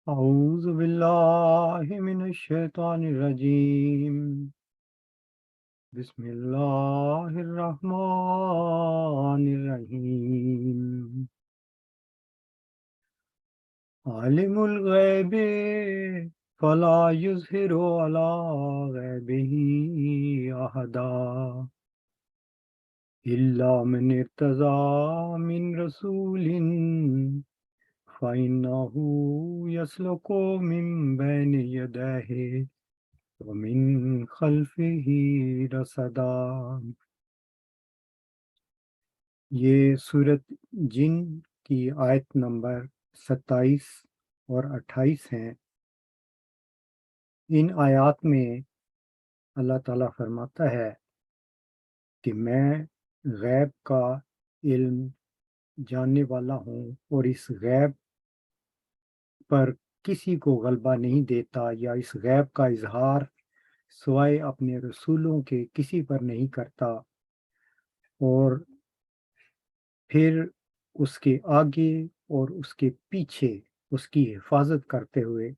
أعوذ بالله من الشيطان الرجيم. بسم الله الرحمن الرحيم. عالم الغيب فلا يظهر على غيبه أحدا إلا من ارتضى من رسول فإنه يسلك من بين يديه ومن خلفه رصدا. یہ سورت جن کی آیت نمبر 27 اور 28 ہیں۔ ان آیات میں اللہ تعالیٰ فرماتا ہے کہ میں غیب کا علم جاننے والا ہوں اور اس غیب پر کسی کو غلبہ نہیں دیتا یا اس غیب کا اظہار سوائے اپنے رسولوں کے کسی پر نہیں کرتا، اور پھر اس کے آگے اور اس کے پیچھے اس کی حفاظت کرتے ہوئے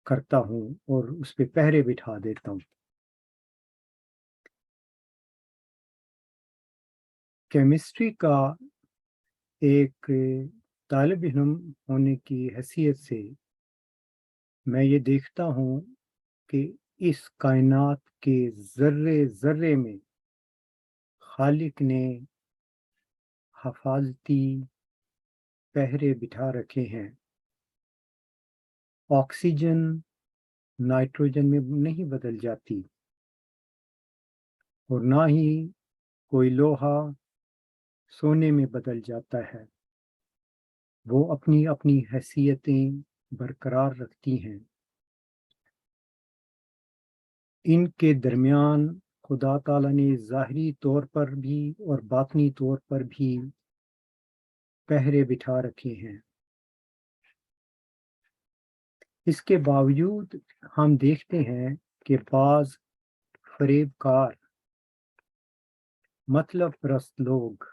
کرتا ہوں اور اس پہ پہرے بٹھا دیتا ہوں۔ کیمسٹری کا ایک طالب علم ہونے کی حیثیت سے میں یہ دیکھتا ہوں کہ اس کائنات کے ذرے ذرے میں خالق نے حفاظتی پہرے بٹھا رکھے ہیں۔ آکسیجن نائٹروجن میں نہیں بدل جاتی اور نہ ہی کوئی لوہا سونے میں بدل جاتا ہے، وہ اپنی اپنی حیثیتیں برقرار رکھتی ہیں۔ ان کے درمیان خدا تعالیٰ نے ظاہری طور پر بھی اور باطنی طور پر بھی پہرے بٹھا رکھے ہیں۔ اس کے باوجود ہم دیکھتے ہیں کہ بعض فریب کار مطلب پرست لوگ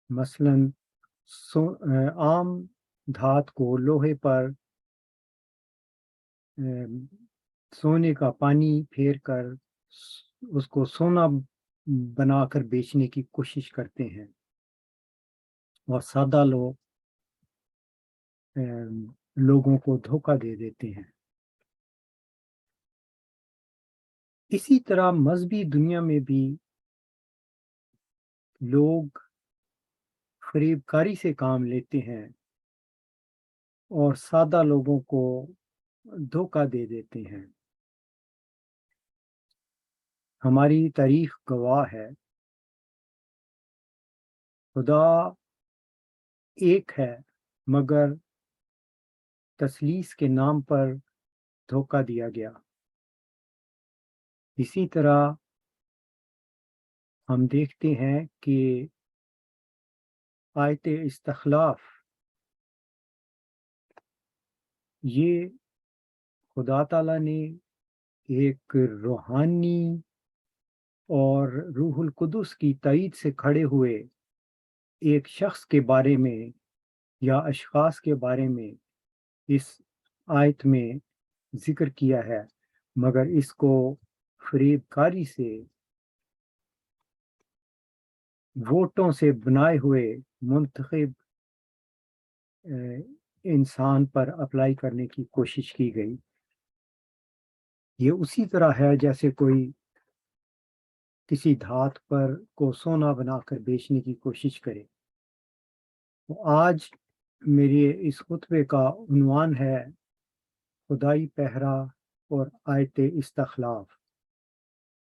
مثلاً عام دھات کو لوہے پر سونے کا پانی پھیر کر اس کو سونا بنا کر بیچنے کی کوشش کرتے ہیں، اور سادہ لوگوں کو دھوکہ دے دیتے ہیں۔ اسی طرح مذہبی دنیا میں بھی لوگ فریب کاری سے کام لیتے ہیں اور سادہ لوگوں کو دھوکہ دے دیتے ہیں۔ ہماری تاریخ گواہ ہے، خدا ایک ہے مگر تثلیث کے نام پر دھوکہ دیا گیا۔ اسی طرح ہم دیکھتے ہیں کہ آیت استخلاف یہ خدا تعالیٰ نے ایک روحانی اور روح القدس کی تائید سے کھڑے ہوئے ایک شخص کے بارے میں یا اشخاص کے بارے میں اس آیت میں ذکر کیا ہے، مگر اس کو فریب کاری سے ووٹوں سے بنائے ہوئے منتخب انسان پر اپلائی کرنے کی کوشش کی گئی۔ یہ اسی طرح ہے جیسے کوئی کسی دھات پر کو سونا بنا کر بیچنے کی کوشش کرے۔ آج میرے اس خطبے کا عنوان ہے خدائی پہرا اور آیت استخلاف،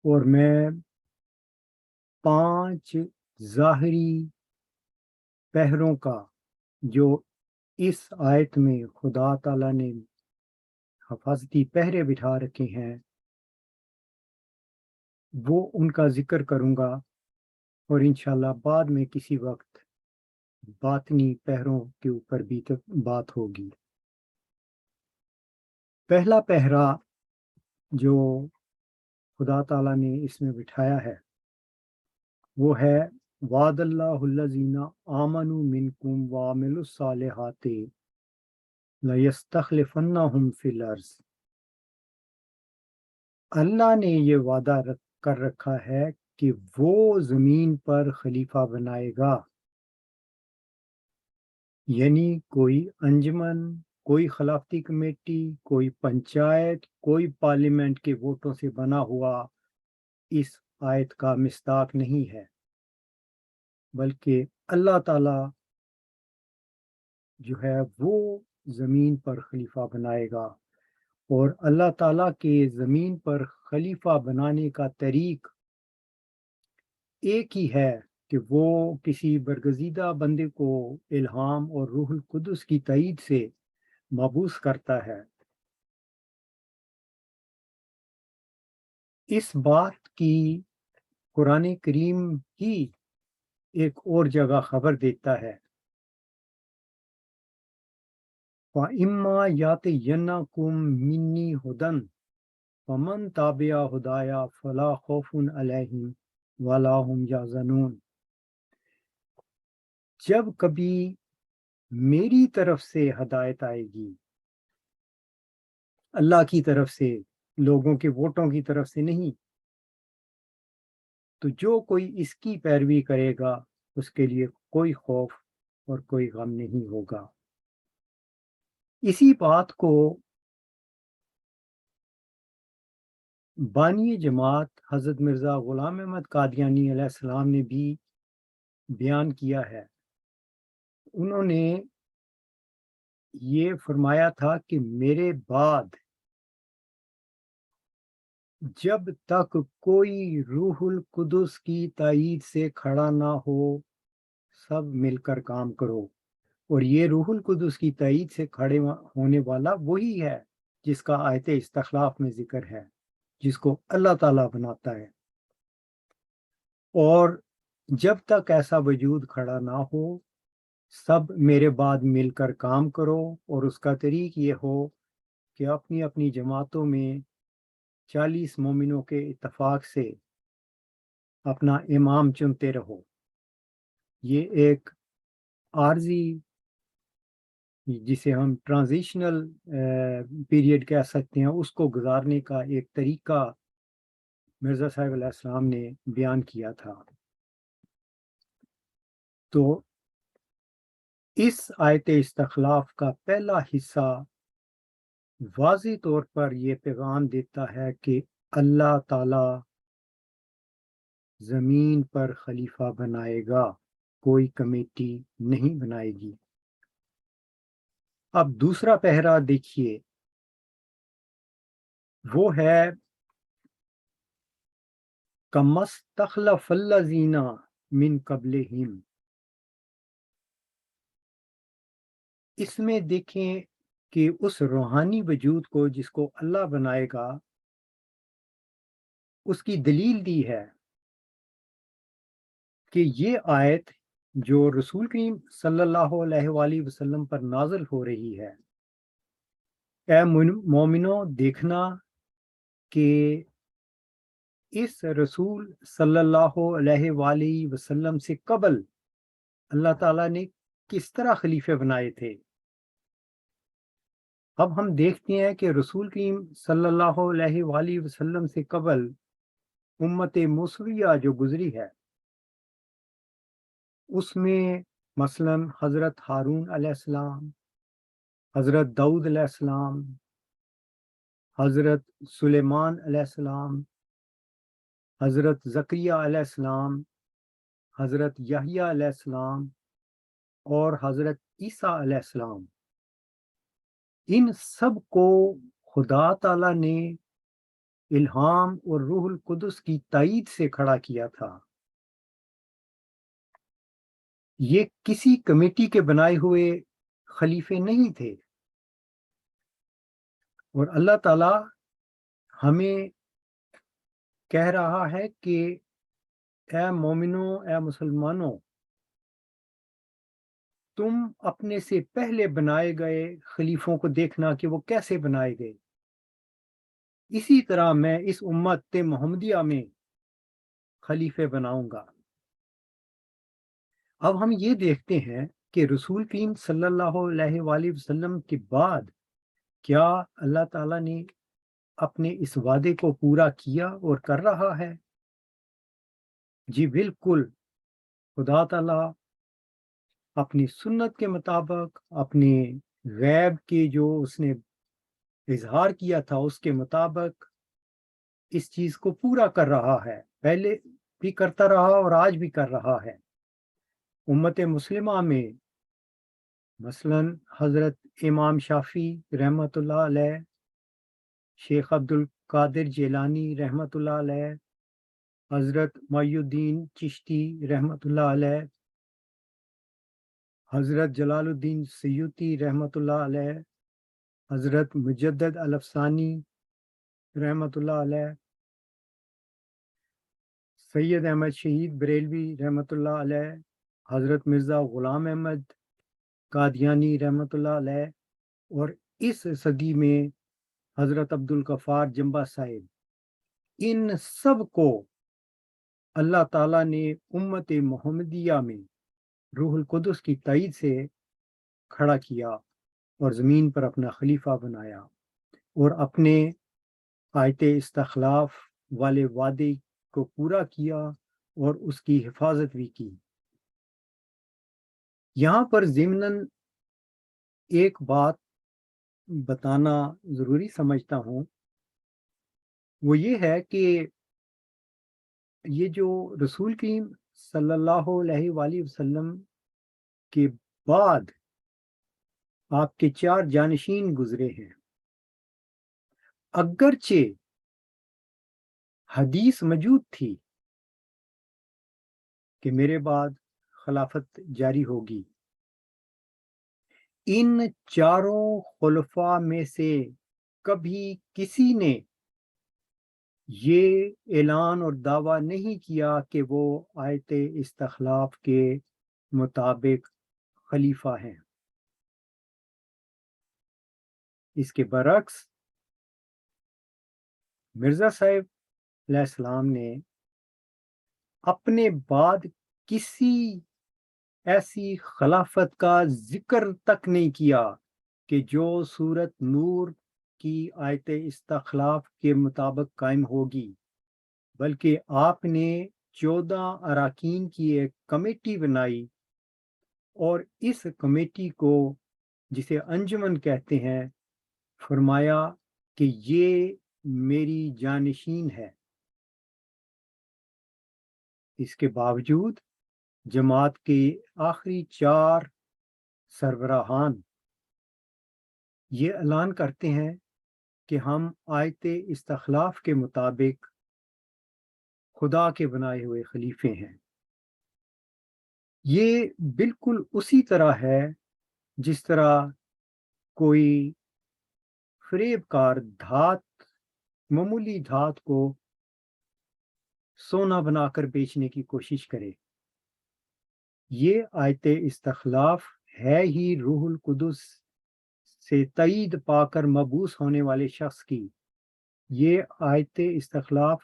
اور میں 5 ظاہری پہروں کا جو اس آیت میں خدا تعالیٰ نے حفاظتی پہرے بٹھا رکھے ہیں وہ ان کا ذکر کروں گا، اور انشاءاللہ بعد میں کسی وقت باطنی پہروں کے اوپر بھی بات ہوگی۔ پہلا پہرا جو خدا تعالیٰ نے اس میں بٹھایا ہے وہ ہے وعد اللہ الذین آمنوا منکم وعملوا الصالحات لَيَسْتَخْلِفَنَّهُمْ فِي الْأَرْضِ، اللہ نے یہ وعدہ کر رکھا ہے کہ وہ زمین پر خلیفہ بنائے گا، یعنی کوئی انجمن، کوئی خلافتی کمیٹی، کوئی پنچایت، کوئی پارلیمنٹ کے ووٹوں سے بنا ہوا اس آیت کا مصداق نہیں ہے، بلکہ اللہ تعالیٰ جو ہے وہ زمین پر خلیفہ بنائے گا، اور اللہ تعالیٰ کے زمین پر خلیفہ بنانے کا طریق ایک ہی ہے کہ وہ کسی برگزیدہ بندے کو الہام اور روح القدس کی تائید سے مبعوث کرتا ہے۔ اس بات کی قرآن کریم ہی ایک اور جگہ خبر دیتا ہے، وَإِمَّا يَأْتِيَنَّكُم مِّنِّي هُدًى فَمَن تَبِعَ هُدَايَ فَلَا خَوْفٌ عَلَيْهِمْ وَلَا هُمْ يَحْزَنُونَ، جب کبھی میری طرف سے ہدایت آئے گی، اللہ کی طرف سے، لوگوں کے ووٹوں کی طرف سے نہیں، تو جو کوئی اس کی پیروی کرے گا اس کے لیے کوئی خوف اور کوئی غم نہیں ہوگا۔ اسی بات کو بانی جماعت حضرت مرزا غلام احمد قادیانی علیہ السلام نے بھی بیان کیا ہے۔ انہوں نے یہ فرمایا تھا کہ میرے بعد جب تک کوئی روح القدس کی تائید سے کھڑا نہ ہو، سب مل کر کام کرو، اور یہ روح القدس کی تائید سے کھڑے ہونے والا وہی ہے جس کا آیت استخلاف میں ذکر ہے، جس کو اللہ تعالیٰ بناتا ہے، اور جب تک ایسا وجود کھڑا نہ ہو سب میرے بعد مل کر کام کرو، اور اس کا طریق یہ ہو کہ اپنی اپنی جماعتوں میں 40 مومنوں کے اتفاق سے اپنا امام چنتے رہو۔ یہ ایک عارضی، جسے ہم ٹرانزیشنل پیریڈ کہہ سکتے ہیں، اس کو گزارنے کا ایک طریقہ مرزا صاحب علیہ السلام نے بیان کیا تھا۔ تو اس آیت استخلاف کا پہلا حصہ واضح طور پر یہ پیغام دیتا ہے کہ اللہ تعالی زمین پر خلیفہ بنائے گا، کوئی کمیٹی نہیں بنائے گی۔ اب دوسرا پہرا دیکھیے، وہ ہے کَمَا اسْتَخْلَفَ الَّذِينَ مِن قَبْلِهِمْ۔ اس میں دیکھیں کہ اس روحانی وجود کو جس کو اللہ بنائے گا، اس کی دلیل دی ہے کہ یہ آیت جو رسول کریم صلی اللہ علیہ وآلہ وسلم پر نازل ہو رہی ہے، اے مومنو دیکھنا کہ اس رسول صلی اللہ علیہ وآلہ وسلم سے قبل اللہ تعالیٰ نے کس طرح خلیفے بنائے تھے۔ اب ہم دیکھتے ہیں کہ رسول کریم صلی اللہ علیہ وآلہ وسلم سے قبل امت موسویہ جو گزری ہے، اس میں مثلا حضرت ہارون علیہ السلام، حضرت داؤد علیہ السلام، حضرت سلیمان علیہ السلام، حضرت زکریہ علیہ السلام، حضرت یحییٰ علیہ السلام اور حضرت عیسیٰ علیہ السلام، ان سب کو خدا تعالیٰ نے الہام اور روح القدس کی تائید سے کھڑا کیا تھا۔ یہ کسی کمیٹی کے بنائے ہوئے خلیفے نہیں تھے، اور اللہ تعالیٰ ہمیں کہہ رہا ہے کہ اے مومنوں، اے مسلمانوں، تم اپنے سے پہلے بنائے گئے خلیفوں کو دیکھنا کہ وہ کیسے بنائے گئے، اسی طرح میں اس امت محمدیہ میں خلیفے بناؤں گا۔ اب ہم یہ دیکھتے ہیں کہ رسول کریم صلی اللہ علیہ وآلہ وسلم کے بعد کیا اللہ تعالیٰ نے اپنے اس وعدے کو پورا کیا اور کر رہا ہے؟ جی بالکل، خدا تعالیٰ اپنی سنت کے مطابق، اپنے غیب کے جو اس نے اظہار کیا تھا اس کے مطابق اس چیز کو پورا کر رہا ہے، پہلے بھی کرتا رہا اور آج بھی کر رہا ہے۔ امت مسلمہ میں مثلا حضرت امام شافعی رحمۃ اللہ علیہ، شیخ عبد القادر جیلانی رحمۃ اللہ علیہ، حضرت معی الدین چشتی رحمۃ اللہ علیہ، حضرت جلال الدین سیوطی رحمۃ اللہ علیہ، حضرت مجدد الافسانی رحمۃ اللہ علیہ، سید احمد شہید بریلوی رحمۃ اللہ علیہ، حضرت مرزا غلام احمد قادیانی رحمۃ اللہ علیہ، اور اس صدی میں حضرت عبد الغفار جمبا صاحب، ان سب کو اللہ تعالیٰ نے امت محمدیہ میں روح القدس کی تائید سے کھڑا کیا اور زمین پر اپنا خلیفہ بنایا اور اپنے آیت استخلاف والے وعدے کو پورا کیا اور اس کی حفاظت بھی کی۔ یہاں پر ضمناً ایک بات بتانا ضروری سمجھتا ہوں، وہ یہ ہے کہ یہ جو رسول کریم صلی اللہ علیہ وآلہ وسلم کے بعد آپ کے 4 جانشین گزرے ہیں، اگرچہ حدیث موجود تھی کہ میرے بعد خلافت جاری ہوگی، ان 4 خلفاء میں سے کبھی کسی نے یہ اعلان اور دعویٰ نہیں کیا کہ وہ آیت استخلاف کے مطابق خلیفہ ہیں۔ اس کے برعکس مرزا صاحب علیہ السلام نے اپنے بعد کسی ایسی خلافت کا ذکر تک نہیں کیا کہ جو سورت نور کی آیت استخلاف کے مطابق قائم ہوگی، بلکہ آپ نے 14 اراکین کی ایک کمیٹی بنائی اور اس کمیٹی کو، جسے انجمن کہتے ہیں، فرمایا کہ یہ میری جانشین ہے۔ اس کے باوجود جماعت کے آخری 4 سربراہان یہ اعلان کرتے ہیں کہ ہم آیت استخلاف کے مطابق خدا کے بنائے ہوئے خلیفے ہیں۔ یہ بالکل اسی طرح ہے جس طرح کوئی فریب کار معمولی دھات کو سونا بنا کر بیچنے کی کوشش کرے۔ یہ آیت استخلاف ہے ہی روح القدس سے تائید پا کر مبعوث ہونے والے شخص کی۔ یہ آیت استخلاف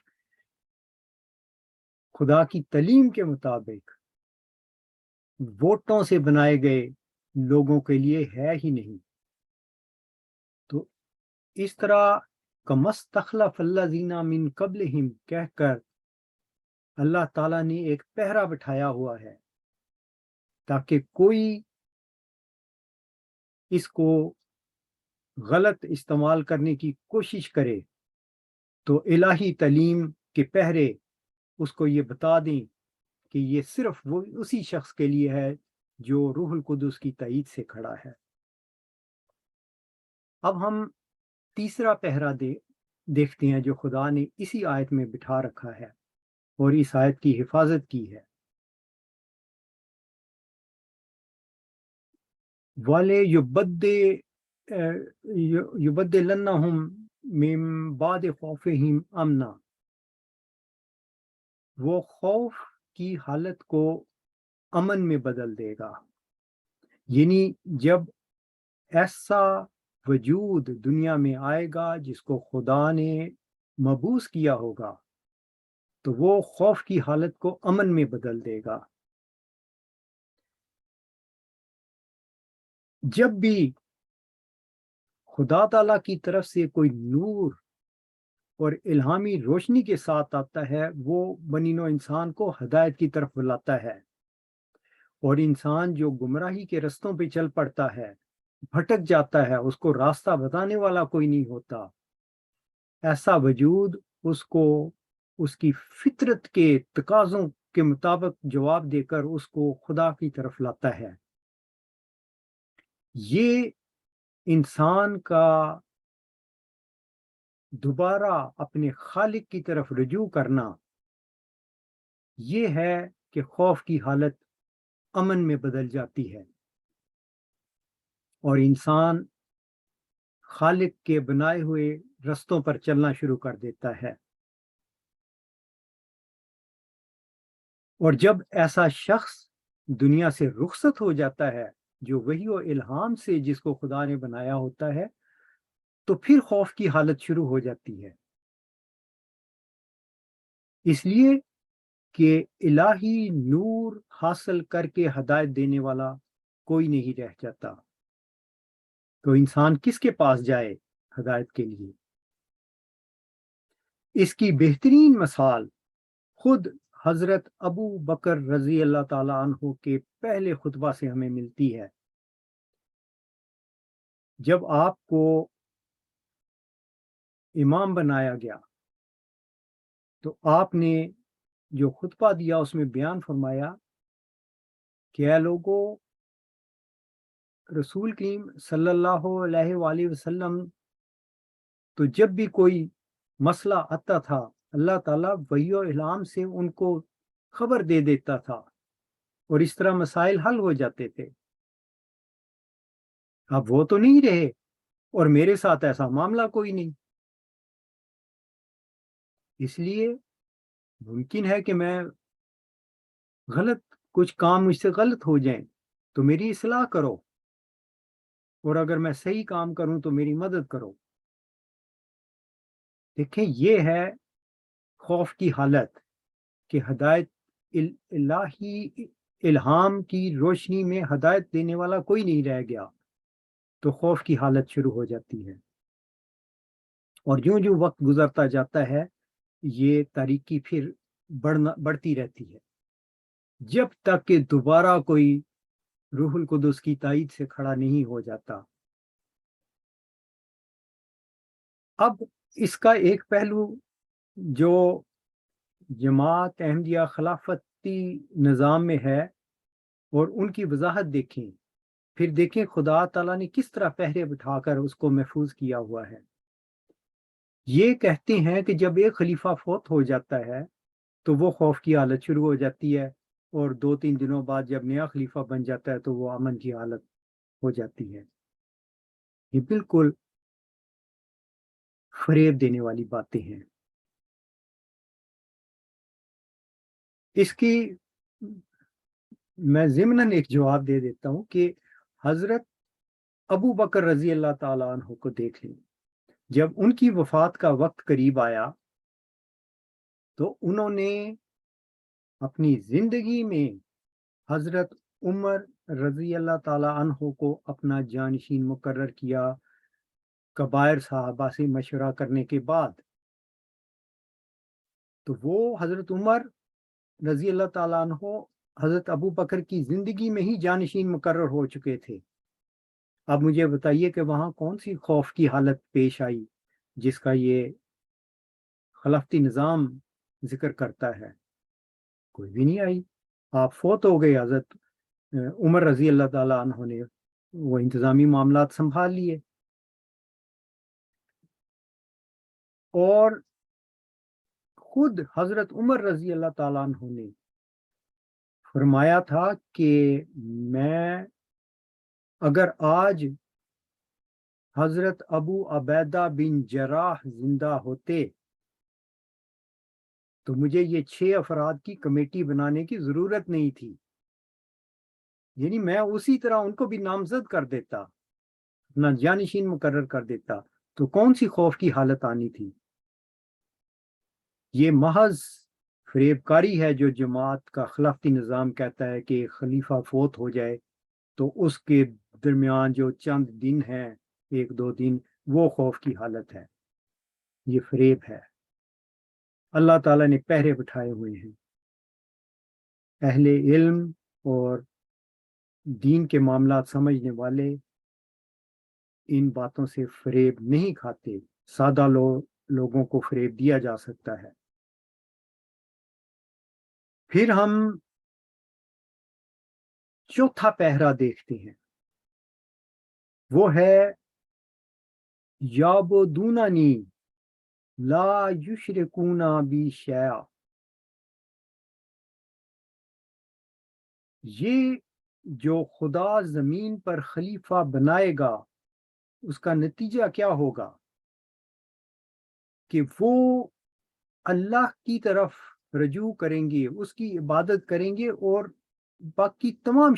خدا کی تعلیم کے مطابق ووٹوں سے بنائے گئے لوگوں کے لیے ہے ہی نہیں۔ تو اس طرح کمستخلف الذین من قبلہم کہہ کر اللہ تعالیٰ نے ایک پہرا بٹھایا ہوا ہے تاکہ کوئی اس کو غلط استعمال کرنے کی کوشش کرے تو الہی تعلیم کے پہرے اس کو یہ بتا دیں کہ یہ صرف وہ اسی شخص کے لیے ہے جو روح القدس کی تائید سے کھڑا ہے۔ اب ہم تیسرا پہرا دیکھتے ہیں جو خدا نے اسی آیت میں بٹھا رکھا ہے اور اس آیت کی حفاظت کی ہے۔ وَلَا يُبَدِّلَنَّهُم مِّن بَعْدِ خَوْفِهِمْ أَمْنًا، وہ خوف کی حالت کو امن میں بدل دے گا، یعنی جب ایسا وجود دنیا میں آئے گا جس کو خدا نے مبعوث کیا ہوگا تو وہ خوف کی حالت کو امن میں بدل دے گا۔ جب بھی خدا تعالیٰ کی طرف سے کوئی نور اور الہامی روشنی کے ساتھ آتا ہے، وہ بنی نوع انسان کو ہدایت کی طرف بلاتا ہے، اور انسان جو گمراہی کے رستوں پہ چل پڑتا ہے، بھٹک جاتا ہے، اس کو راستہ بتانے والا کوئی نہیں ہوتا، ایسا وجود اس کو اس کی فطرت کے تقاضوں کے مطابق جواب دے کر اس کو خدا کی طرف لاتا ہے۔ یہ انسان کا دوبارہ اپنے خالق کی طرف رجوع کرنا، یہ ہے کہ خوف کی حالت امن میں بدل جاتی ہے، اور انسان خالق کے بنائے ہوئے رستوں پر چلنا شروع کر دیتا ہے۔ اور جب ایسا شخص دنیا سے رخصت ہو جاتا ہے، جو وحی و الہام سے جس کو خدا نے بنایا ہوتا ہے، تو پھر خوف کی حالت شروع ہو جاتی ہے، اس لیے کہ الہی نور حاصل کر کے ہدایت دینے والا کوئی نہیں رہ جاتا، تو انسان کس کے پاس جائے ہدایت کے لیے؟ اس کی بہترین مثال خود حضرت ابو بکر رضی اللہ تعالیٰ عنہ کے پہلے خطبہ سے ہمیں ملتی ہے۔ جب آپ کو امام بنایا گیا تو آپ نے جو خطبہ دیا اس میں بیان فرمایا کہ اے لوگو، رسول کریم صلی اللہ علیہ وآلہ وسلم تو جب بھی کوئی مسئلہ آتا تھا، اللہ تعالیٰ وحی و الہام سے ان کو خبر دے دیتا تھا، اور اس طرح مسائل حل ہو جاتے تھے۔ اب وہ تو نہیں رہے، اور میرے ساتھ ایسا معاملہ کوئی نہیں، اس لیے ممکن ہے کہ میں کچھ کام مجھ سے غلط ہو جائیں تو میری اصلاح کرو، اور اگر میں صحیح کام کروں تو میری مدد کرو۔ دیکھیں، یہ ہے خوف کی حالت، کہ ہدایت الہی الہام کی روشنی میں ہدایت دینے والا کوئی نہیں رہ گیا، تو خوف کی حالت شروع ہو جاتی ہے، اور جو وقت گزرتا جاتا ہے یہ تاریکی پھر بڑھتی رہتی ہے، جب تک کہ دوبارہ کوئی روح القدس کی تائید سے کھڑا نہیں ہو جاتا۔ اب اس کا ایک پہلو جو جماعت احمدیہ خلافتی نظام میں ہے، اور ان کی وضاحت دیکھیں، پھر دیکھیں خدا تعالیٰ نے کس طرح پہرے بٹھا کر اس کو محفوظ کیا ہوا ہے۔ یہ کہتے ہیں کہ جب ایک خلیفہ فوت ہو جاتا ہے تو وہ خوف کی حالت شروع ہو جاتی ہے، اور 2-3 دنوں بعد جب نیا خلیفہ بن جاتا ہے تو وہ امن کی حالت ہو جاتی ہے۔ یہ بالکل فریب دینے والی باتیں ہیں۔ اس کی میں ضمناً ایک جواب دے دیتا ہوں کہ حضرت ابو بکر رضی اللہ تعالیٰ عنہ کو دیکھ لیں، جب ان کی وفات کا وقت قریب آیا تو انہوں نے اپنی زندگی میں حضرت عمر رضی اللہ تعالیٰ عنہ کو اپنا جانشین مقرر کیا، کبائر صحابہ سے مشورہ کرنے کے بعد۔ تو وہ حضرت عمر رضی اللہ تعالیٰ عنہ حضرت ابو بکر کی زندگی میں ہی جانشین مقرر ہو چکے تھے۔ اب مجھے بتائیے کہ وہاں کون سی خوف کی حالت پیش آئی جس کا یہ خلافتی نظام ذکر کرتا ہے؟ کوئی بھی نہیں آئی۔ آپ فوت ہو گئے، حضرت عمر رضی اللہ تعالیٰ عنہ نے وہ انتظامی معاملات سنبھال لیے، اور خود حضرت عمر رضی اللہ تعالیٰ عنہ نے فرمایا تھا کہ میں اگر آج حضرت ابو عبیدہ بن جراح زندہ ہوتے تو مجھے یہ 6 افراد کی کمیٹی بنانے کی ضرورت نہیں تھی، یعنی میں اسی طرح ان کو بھی نامزد کر دیتا، اپنا جانشین مقرر کر دیتا، تو کون سی خوف کی حالت آنی تھی؟ یہ محض فریب کاری ہے جو جماعت کا خلافتی نظام کہتا ہے کہ خلیفہ فوت ہو جائے تو اس کے درمیان جو چند دن ہیں، 1-2 دن، وہ خوف کی حالت ہے، یہ فریب ہے۔ اللہ تعالیٰ نے پہرے بٹھائے ہوئے ہیں، اہل علم اور دین کے معاملات سمجھنے والے ان باتوں سے فریب نہیں کھاتے، سادہ لوگوں کو فریب دیا جا سکتا ہے۔ پھر ہم چوتھا پہرا دیکھتے ہیں، وہ ہے یعبدوننی لا یشرکون بی شیئا۔ یہ جو خدا زمین پر خلیفہ بنائے گا، اس کا نتیجہ کیا ہوگا کہ وہ اللہ کی طرف رجوع کریں گے، اس کی عبادت کریں گے اور باقی تمام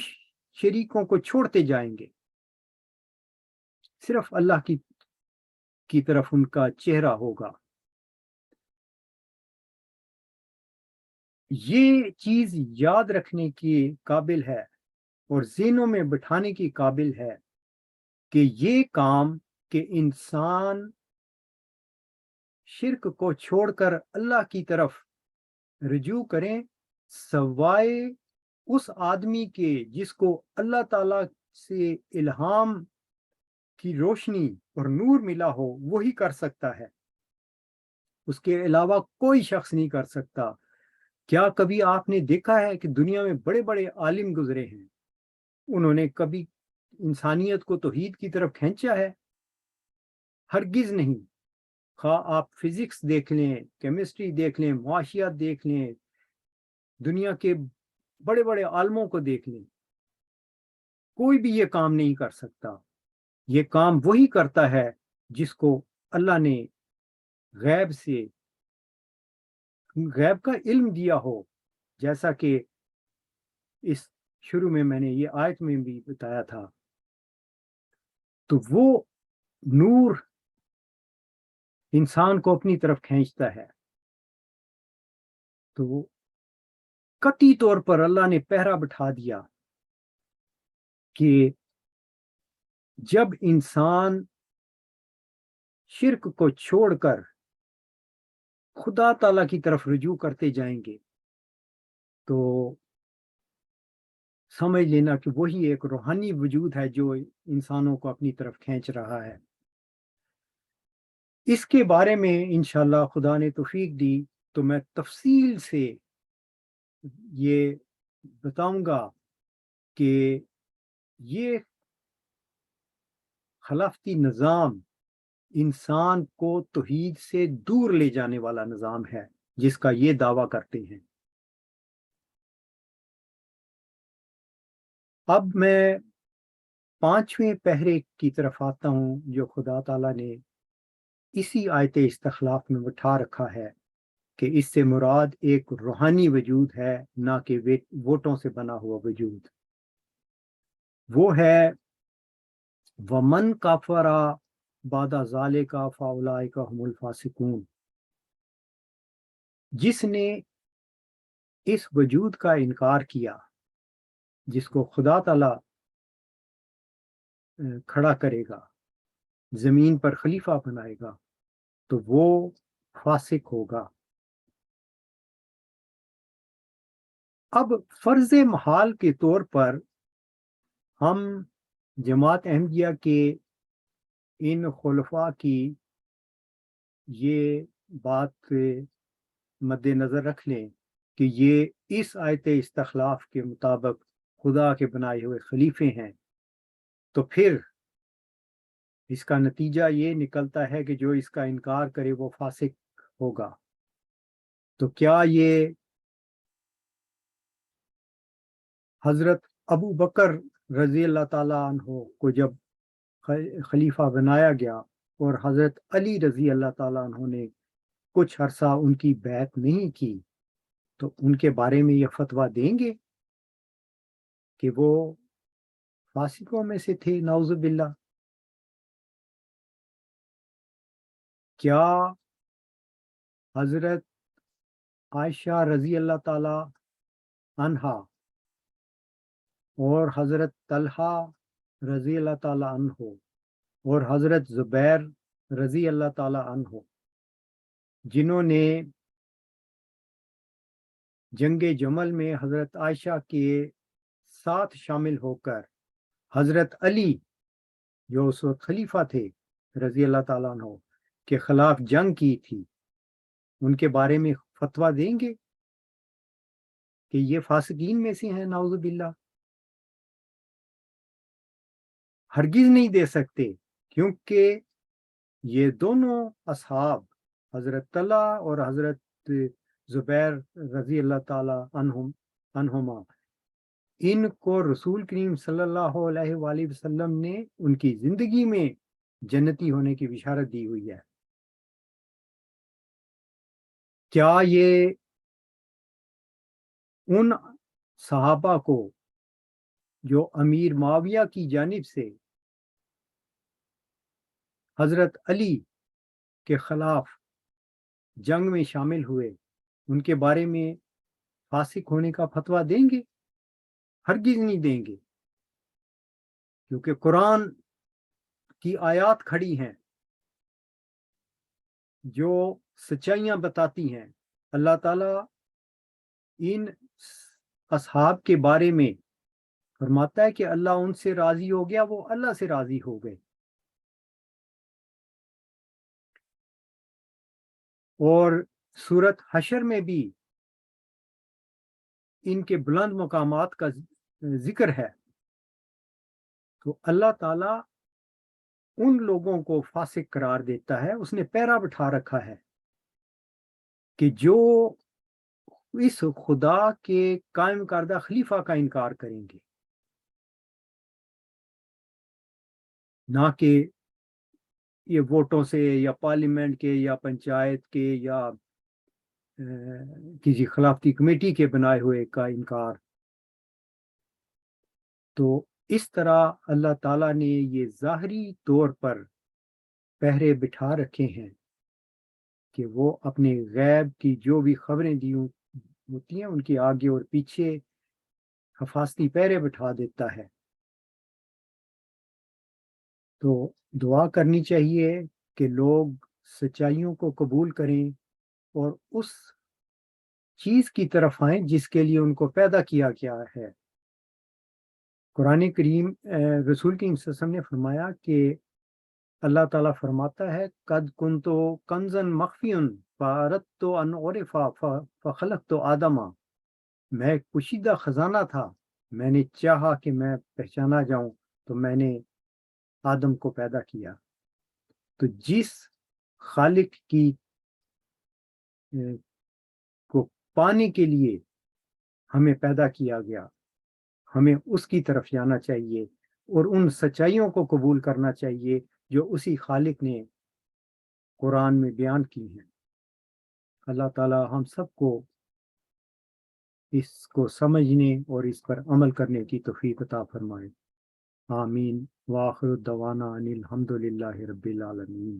شریکوں کو چھوڑتے جائیں گے، صرف اللہ کی طرف ان کا چہرہ ہوگا۔ یہ چیز یاد رکھنے کی قابل ہے اور ذہنوں میں بٹھانے کی قابل ہے کہ یہ کام کہ انسان شرک کو چھوڑ کر اللہ کی طرف رجوع کریں، سوائے اس آدمی کے جس کو اللہ تعالیٰ سے الہام کی روشنی اور نور ملا ہو، وہی کر سکتا ہے، اس کے علاوہ کوئی شخص نہیں کر سکتا۔ کیا کبھی آپ نے دیکھا ہے کہ دنیا میں بڑے بڑے عالم گزرے ہیں، انہوں نے کبھی انسانیت کو توحید کی طرف کھینچا ہے؟ ہرگز نہیں۔ خواہ آپ فزکس دیکھ لیں، کیمسٹری دیکھ لیں، معاشیات دیکھ لیں، دنیا کے بڑے بڑے عالموں کو دیکھ لیں، کوئی بھی یہ کام نہیں کر سکتا۔ یہ کام وہی کرتا ہے جس کو اللہ نے غیب کا علم دیا ہو، جیسا کہ اس شروع میں نے یہ آیت میں بھی بتایا تھا۔ تو وہ نور انسان کو اپنی طرف کھینچتا ہے۔ تو قطعی طور پر اللہ نے پہرا بٹھا دیا کہ جب انسان شرک کو چھوڑ کر خدا تعالیٰ کی طرف رجوع کرتے جائیں گے تو سمجھ لینا کہ وہی ایک روحانی وجود ہے جو انسانوں کو اپنی طرف کھینچ رہا ہے۔ اس کے بارے میں انشاءاللہ خدا نے توفیق دی تو میں تفصیل سے یہ بتاؤں گا کہ یہ خلافتی نظام انسان کو توحید سے دور لے جانے والا نظام ہے جس کا یہ دعویٰ کرتے ہیں۔ اب میں 5ویں پہرے کی طرف آتا ہوں جو خدا تعالیٰ نے اسی آیت استخلاف میں بٹھا رکھا ہے کہ اس سے مراد ایک روحانی وجود ہے، نہ کہ ووٹوں سے بنا ہوا وجود۔ وہ ہے وَمَنْ كَفَرَ بَعْدَ ذَلِكَ فَأُولَئِكَ هُمُ الْفَاسِقُونَ۔ جس نے اس وجود کا انکار کیا جس کو خدا تعالیٰ کھڑا کرے گا، زمین پر خلیفہ بنائے گا، تو وہ فاسق ہوگا۔ اب فرض محال کے طور پر ہم جماعت احمدیہ کے ان خلفاء کی یہ بات مد نظر رکھ لیں کہ یہ اس آیت استخلاف کے مطابق خدا کے بنائے ہوئے خلیفے ہیں، تو پھر اس کا نتیجہ یہ نکلتا ہے کہ جو اس کا انکار کرے وہ فاسق ہوگا۔ تو کیا یہ حضرت ابو بکر رضی اللہ تعالیٰ عنہ کو جب خلیفہ بنایا گیا اور حضرت علی رضی اللہ تعالیٰ عنہ نے کچھ عرصہ ان کی بیعت نہیں کی، تو ان کے بارے میں یہ فتویٰ دیں گے کہ وہ فاسقوں میں سے تھے؟ نعوذ باللہ۔ کیا حضرت عائشہ رضی اللہ تعالی عنہا اور حضرت طلحہ رضی اللہ تعالیٰ عنہ اور حضرت زبیر رضی اللہ تعالیٰ عنہ، جنہوں نے جنگ جمل میں حضرت عائشہ کے ساتھ شامل ہو کر حضرت علی جو اس وقت خلیفہ تھے رضی اللہ تعالیٰ عنہ کے خلاف جنگ کی تھی، ان کے بارے میں فتویٰ دیں گے کہ یہ فاسقین میں سے ہیں؟ نعوذ باللہ، ہرگز نہیں دے سکتے، کیونکہ یہ دونوں اصحاب حضرت طلحہ اور حضرت زبیر رضی اللہ تعالی عنہما، ان کو رسول کریم صلی اللہ علیہ وآلہ وسلم نے ان کی زندگی میں جنتی ہونے کی بشارت دی ہوئی ہے۔ کیا یہ ان صحابہ کو جو امیر معاویہ کی جانب سے حضرت علی کے خلاف جنگ میں شامل ہوئے، ان کے بارے میں فاسق ہونے کا فتویٰ دیں گے؟ ہرگز نہیں دیں گے، کیونکہ قرآن کی آیات کھڑی ہیں جو سچائیاں بتاتی ہیں۔ اللہ تعالیٰ ان اصحاب کے بارے میں فرماتا ہے کہ اللہ ان سے راضی ہو گیا، وہ اللہ سے راضی ہو گئے۔ اور سورت حشر میں بھی ان کے بلند مقامات کا ذکر ہے۔ تو اللہ تعالیٰ ان لوگوں کو فاسق قرار دیتا ہے، اس نے پیرا بٹھا رکھا ہے کہ جو اس خدا کے قائم کردہ خلیفہ کا انکار کریں گے، نہ کہ یہ ووٹوں سے یا پارلیمنٹ کے یا پنچایت کے یا کسی خلافتی کمیٹی کے بنائے ہوئے کا انکار۔ تو اس طرح اللہ تعالیٰ نے یہ ظاہری طور پر پہرے بٹھا رکھے ہیں کہ وہ اپنے غیب کی جو بھی خبریں دی ہوتی ہیں ان کی آگے اور پیچھے حفاظتی پہرے بٹھا دیتا ہے۔ تو دعا کرنی چاہیے کہ لوگ سچائیوں کو قبول کریں اور اس چیز کی طرف آئیں جس کے لیے ان کو پیدا کیا گیا ہے۔ قرآن کریم رسول کریم صلی اللہ علیہ وسلم نے فرمایا کہ اللہ تعالیٰ فرماتا ہے قد کنتو کنزن مخفین فاردت ان عرفا فخلقت آدما، میں ایک پوشیدہ خزانہ تھا، میں نے چاہا کہ میں پہچانا جاؤں تو میں نے آدم کو پیدا کیا۔ تو جس خالق کی کو پانے کے لیے ہمیں پیدا کیا گیا، ہمیں اس کی طرف جانا چاہیے اور ان سچائیوں کو قبول کرنا چاہیے جو اسی خالق نے قرآن میں بیان کی ہیں۔ اللہ تعالی ہم سب کو اس کو سمجھنے اور اس پر عمل کرنے کی توفیق عطا فرمائے۔ آمین۔ وآخر دعوانا ان الحمد للہ رب العالمین۔